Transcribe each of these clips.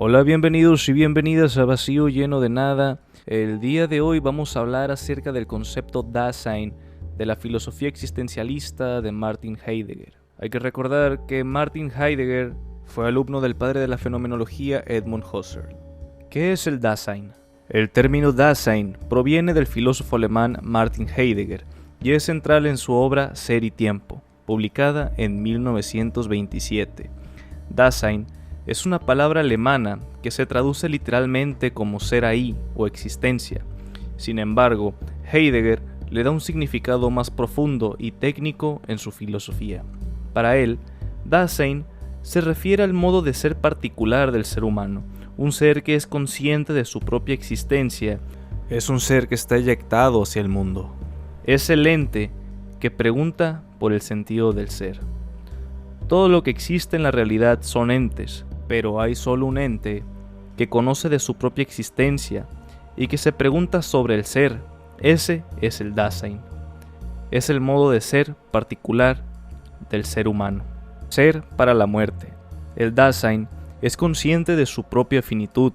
Hola, bienvenidos y bienvenidas a Vacío Lleno de Nada. El día de hoy vamos a hablar acerca del concepto Dasein de la filosofía existencialista de Martin Heidegger. Hay que recordar que Martin Heidegger fue alumno del padre de la fenomenología Edmund Husserl. ¿Qué es el Dasein? El término Dasein proviene del filósofo alemán Martin Heidegger y es central en su obra Ser y Tiempo, publicada en 1927. Dasein es una palabra alemana que se traduce literalmente como ser ahí o existencia. Sin embargo, Heidegger le da un significado más profundo y técnico en su filosofía. Para él, Dasein se refiere al modo de ser particular del ser humano, un ser que es consciente de su propia existencia, es un ser que está eyectado hacia el mundo. Es el ente que pregunta por el sentido del ser. Todo lo que existe en la realidad son entes, pero hay solo un ente que conoce de su propia existencia y que se pregunta sobre el ser. Ese es el Dasein. Es el modo de ser particular del ser humano. Ser para la muerte. El Dasein es consciente de su propia finitud,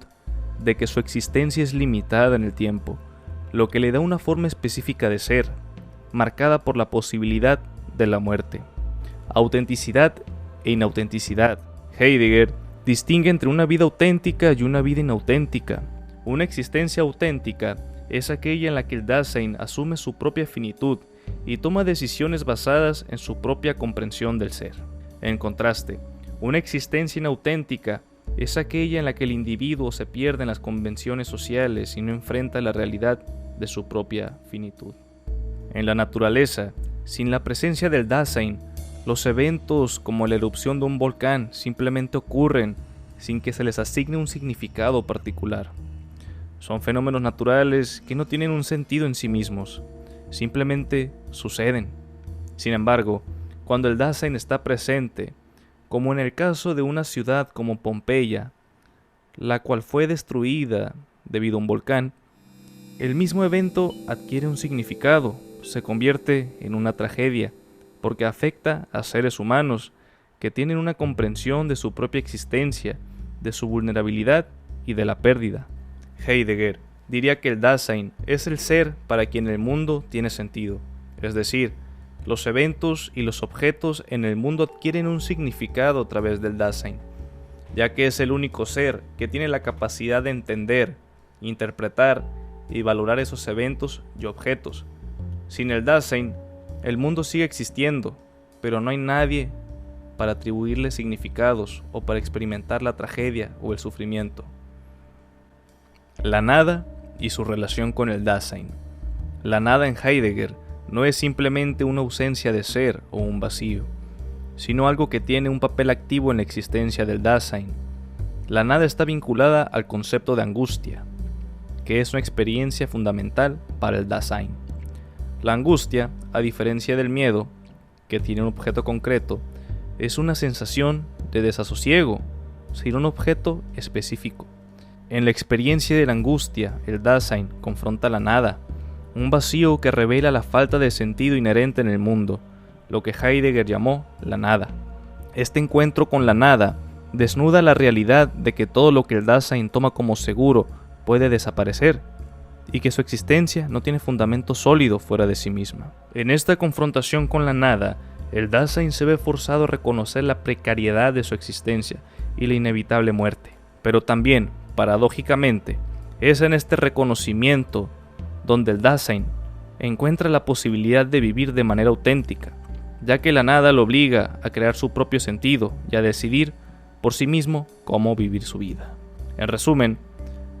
de que su existencia es limitada en el tiempo, lo que le da una forma específica de ser, marcada por la posibilidad de la muerte. Autenticidad e inautenticidad. Heidegger distingue entre una vida auténtica y una vida inauténtica. Una existencia auténtica es aquella en la que el Dasein asume su propia finitud y toma decisiones basadas en su propia comprensión del ser. En contraste, una existencia inauténtica es aquella en la que el individuo se pierde en las convenciones sociales y no enfrenta la realidad de su propia finitud. En la naturaleza, sin la presencia del Dasein, los eventos como la erupción de un volcán simplemente ocurren sin que se les asigne un significado particular. Son fenómenos naturales que no tienen un sentido en sí mismos, simplemente suceden. Sin embargo, cuando el Dasein está presente, como en el caso de una ciudad como Pompeya, la cual fue destruida debido a un volcán, el mismo evento adquiere un significado, se convierte en una tragedia, porque afecta a seres humanos que tienen una comprensión de su propia existencia, de su vulnerabilidad y de la pérdida. Heidegger diría que el Dasein es el ser para quien el mundo tiene sentido, es decir, los eventos y los objetos en el mundo adquieren un significado a través del Dasein, ya que es el único ser que tiene la capacidad de entender, interpretar y valorar esos eventos y objetos. Sin el Dasein, el mundo sigue existiendo, pero no hay nadie para atribuirle significados o para experimentar la tragedia o el sufrimiento. La nada y su relación con el Dasein. La nada en Heidegger no es simplemente una ausencia de ser o un vacío, sino algo que tiene un papel activo en la existencia del Dasein. La nada está vinculada al concepto de angustia, que es una experiencia fundamental para el Dasein. La angustia, a diferencia del miedo, que tiene un objeto concreto, es una sensación de desasosiego, sin un objeto específico. En la experiencia de la angustia, el Dasein confronta la nada, un vacío que revela la falta de sentido inherente en el mundo, lo que Heidegger llamó la nada. Este encuentro con la nada desnuda la realidad de que todo lo que el Dasein toma como seguro puede desaparecer, y que su existencia no tiene fundamento sólido fuera de sí misma. En esta confrontación con la nada, el Dasein se ve forzado a reconocer la precariedad de su existencia y la inevitable muerte. Pero también, paradójicamente, es en este reconocimiento donde el Dasein encuentra la posibilidad de vivir de manera auténtica, ya que la nada lo obliga a crear su propio sentido y a decidir por sí mismo cómo vivir su vida. En resumen,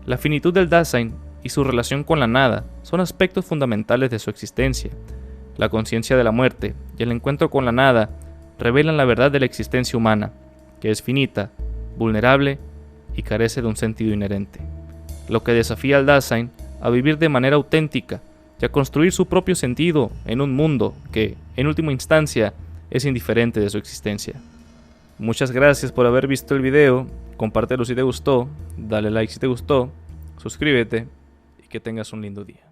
la finitud del Dasein y su relación con la nada son aspectos fundamentales de su existencia. La conciencia de la muerte y el encuentro con la nada revelan la verdad de la existencia humana, que es finita, vulnerable y carece de un sentido inherente, lo que desafía al Dasein a vivir de manera auténtica y a construir su propio sentido en un mundo que, en última instancia, es indiferente de su existencia. Muchas gracias por haber visto el video, compártelo si te gustó, dale like si te gustó, suscríbete y que tengas un lindo día.